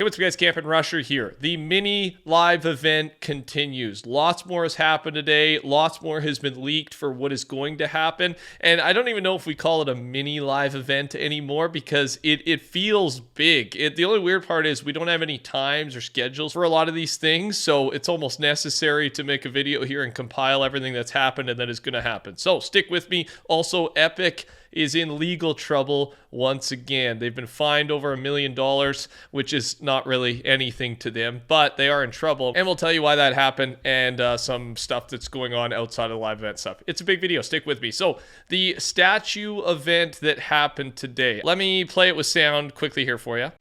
Hey, what's up guys, TheCampingRusher here. The mini live event continues. Lots more has happened today. Lots more has been leaked for what is going to happen. And I don't even know if we call it a mini live event anymore because it feels big. The only weird part is we don't have any times or schedules for a lot of these things. So it's almost necessary to make a video here and compile everything that's happened and that is going to happen. So stick with me. Also, Epic is in legal trouble once again. They've been fined over $1 million, which is not really anything to them, but they are in trouble. And we'll tell you why that happened and some stuff that's going on outside of the live event stuff. It's a big video. Stick with me. So the statue event that happened today. Let me play it with sound quickly here for you.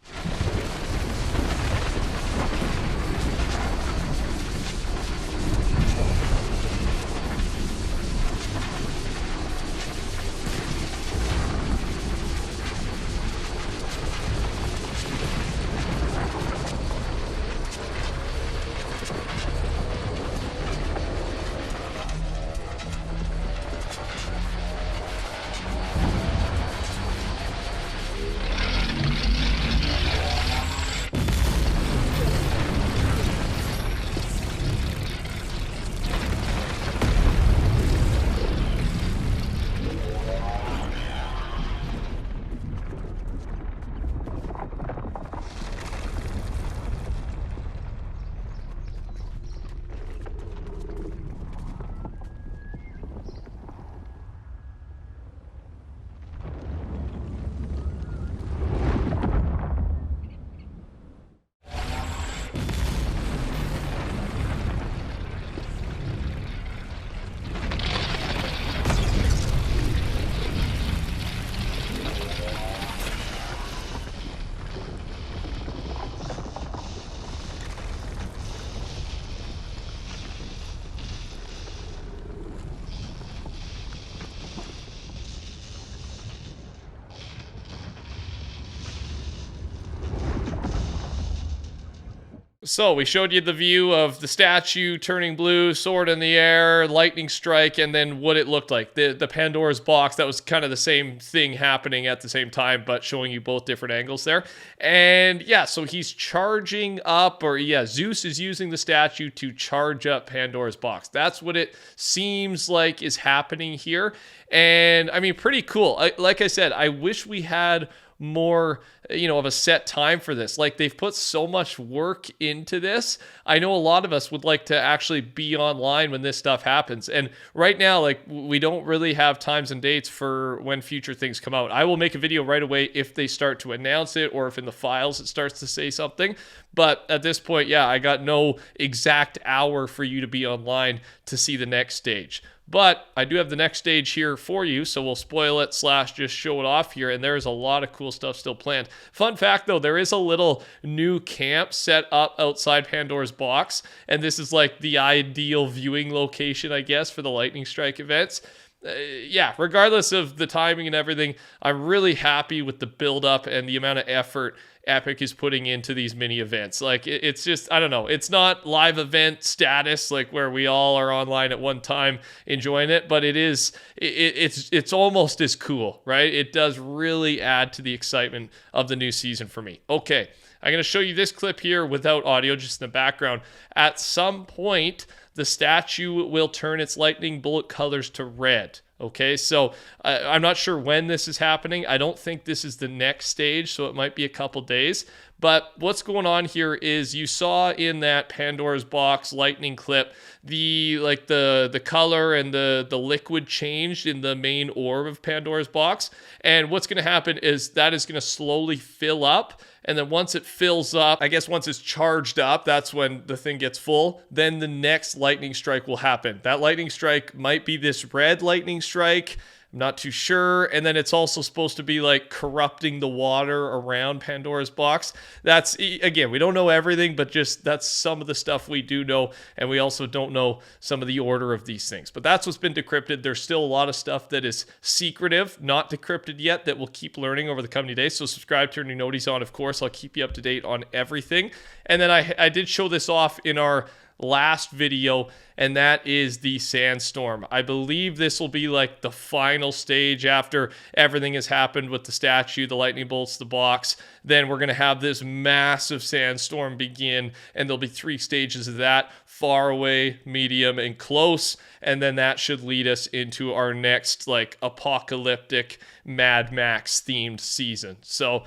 So we showed you the view of the statue turning blue, sword in the air, lightning strike, and then what it looked like. The Pandora's box, that was kind of the same thing happening at the same time, but showing you both different angles there. And yeah, so he's charging up, or yeah, Zeus is using the statue to charge up Pandora's box. That's what it seems like is happening here. And I mean, pretty cool. Like I said, I wish we had more, of a set time for this. Like, they've put so much work into this. I know a lot of us would like to actually be online when this stuff happens. And right now, like, we don't really have times and dates for when future things come out. I will make a video right away if they start to announce it or if in the files it starts to say something. But at this point, yeah, I got no exact hour for you to be online to see the next stage. But I do have the next stage here for you, so we'll spoil it / just show it off here, and there's a lot of cool stuff still planned. Fun fact, though, there is a little new camp set up outside Pandora's box, and this is like the ideal viewing location, I guess, for the lightning strike events. Yeah, regardless of the timing and everything, I'm really happy with the build-up and the amount of effort Epic is putting into these mini events. Like, it's just, I don't know, it's not live event status, like where we all are online at one time enjoying it, but it's almost as cool, right? It does really add to the excitement of the new season for me. Okay, I'm going to show you this clip here without audio, just in the background. At some point, the statue will turn its lightning bolt colors to red. Okay, so I'm not sure when this is happening. I don't think this is the next stage, so it might be a couple days. But what's going on here is you saw in that Pandora's box lightning clip, the color and the liquid changed in the main orb of Pandora's box. And what's going to happen is that is going to slowly fill up. And then once it fills up, I guess once it's charged up, that's when the thing gets full. Then the next lightning strike will happen. That lightning strike might be this red lightning strike. I'm not too sure. And then it's also supposed to be like corrupting the water around Pandora's box. That's, again, we don't know everything, but just that's some of the stuff we do know. And we also don't know some of the order of these things. But that's what's been decrypted. There's still a lot of stuff that is secretive, not decrypted yet, that we'll keep learning over the coming days. So subscribe, turn your noties on, of course. I'll keep you up to date on everything. And then I did show this off in our last video, and that is the Sandstorm. I believe this will be like the final stage after everything has happened with the statue, the lightning bolts, the box. Then we're going to have this massive Sandstorm begin, and there'll be 3 stages of that: far away, medium, and close. And then that should lead us into our next like apocalyptic Mad Max themed season. So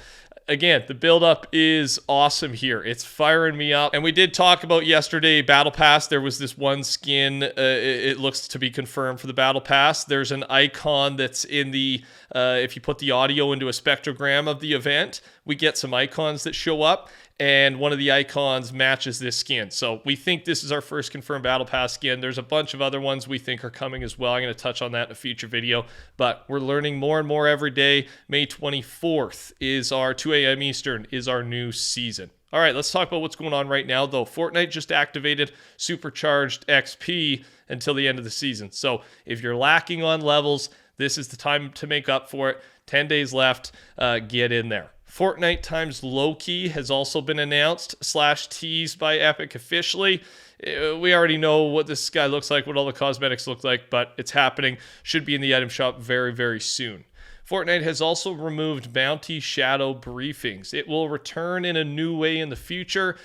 again, the build-up is awesome here. It's firing me up. And we did talk about yesterday, Battle Pass. There was this one skin. It looks to be confirmed for the Battle Pass. There's an icon that's in the, if you put the audio into a spectrogram of the event, we get some icons that show up. And one of the icons matches this skin. So we think this is our first confirmed Battle Pass skin. There's a bunch of other ones we think are coming as well. I'm going to touch on that in a future video. But we're learning more and more every day. May 24th is our 2 a.m. Eastern is our new season. All right, let's talk about what's going on right now, though. Fortnite just activated supercharged XP until the end of the season. So if you're lacking on levels, this is the time to make up for it. 10 days left. Get in there. Fortnite times Loki has also been announced / teased by Epic officially. We already know what this guy looks like, what all the cosmetics look like, but it's happening. Should be in the item shop very, very soon. Fortnite has also removed Bounty Shadow briefings. It will return in a new way in the future,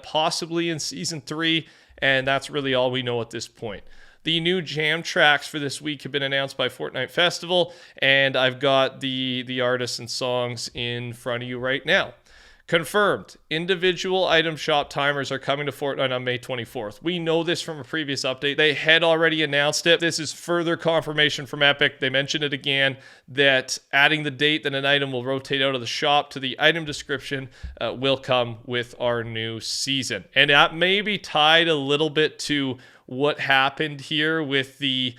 possibly in Season 3, and that's really all we know at this point. The new jam tracks for this week have been announced by Fortnite Festival, and I've got the artists and songs in front of you right now. Confirmed, individual item shop timers are coming to Fortnite on May 24th. We know this from a previous update. They had already announced it. This is further confirmation from Epic. They mentioned it again, that adding the date that an item will rotate out of the shop to the item description will come with our new season. And that may be tied a little bit to what happened here with the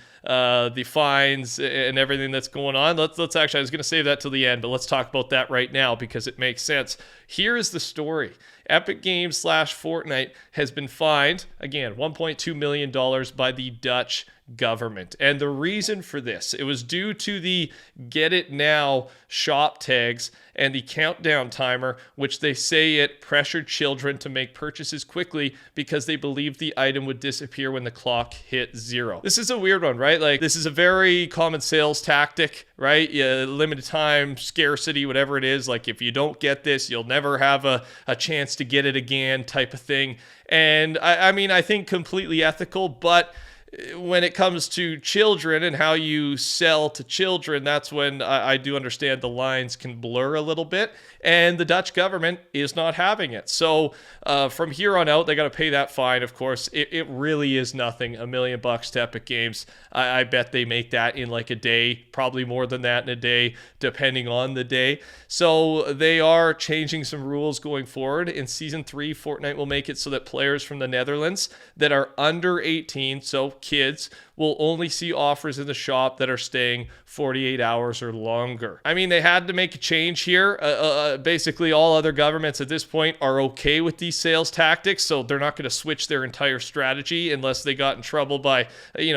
fines and everything that's going on. Let's actually, I was going to save that till the end, but let's talk about that right now because it makes sense. Here is the story. Epic Games / Fortnite has been fined, again, $1.2 million by the Dutch government. And the reason for this, it was due to the Get It Now shop tags and the countdown timer, which they say it pressured children to make purchases quickly because they believed the item would disappear when the clock hit 0. This is a weird one, right? Like, this is a very common sales tactic, right? Limited time, scarcity, whatever it is. Like, if you don't get this, you'll never have a chance to get it again type of thing. And I mean, I think completely ethical, but when it comes to children and how you sell to children, that's when I do understand the lines can blur a little bit, and the Dutch government is not having it. So from here on out, they got to pay that fine, of course. It really is nothing, $1 million to Epic Games. I bet they make that in like a day, probably more than that in a day, depending on the day. So they are changing some rules going forward. In Season 3, Fortnite will make it so that players from the Netherlands that are under 18, so kids, will only see offers in the shop that are staying 48 hours or longer. I mean, they had to make a change here. Basically, all other governments at this point are okay with these sales tactics, so they're not going to switch their entire strategy unless they got in trouble by,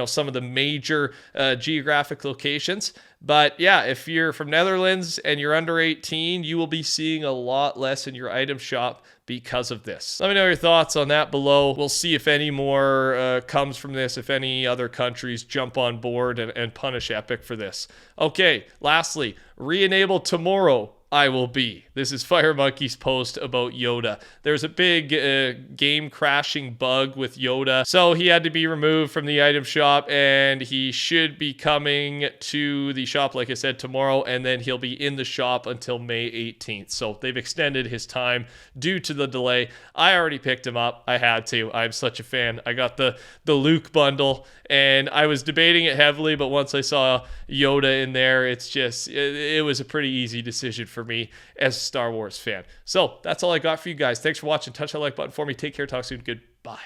some of the major geographic locations. But yeah, if you're from Netherlands and you're under 18, you will be seeing a lot less in your item shop because of this. Let me know your thoughts on that below. We'll see if any more comes from this, if any other countries jump on board and punish Epic for this. Okay, lastly, re-enable tomorrow. I will be. This is Fire Monkey's post about Yoda. There's a big game crashing bug with Yoda, so he had to be removed from the item shop, and he should be coming to the shop, like I said, tomorrow, and then he'll be in the shop until May 18th. So they've extended his time due to the delay. I already picked him up. I had to. I'm such a fan. I got the Luke bundle, and I was debating it heavily, but once I saw Yoda in there, it was a pretty easy decision for me as a Star Wars fan. So that's all I got for you guys. Thanks for watching. Touch that like button for me. Take care. Talk soon. Goodbye.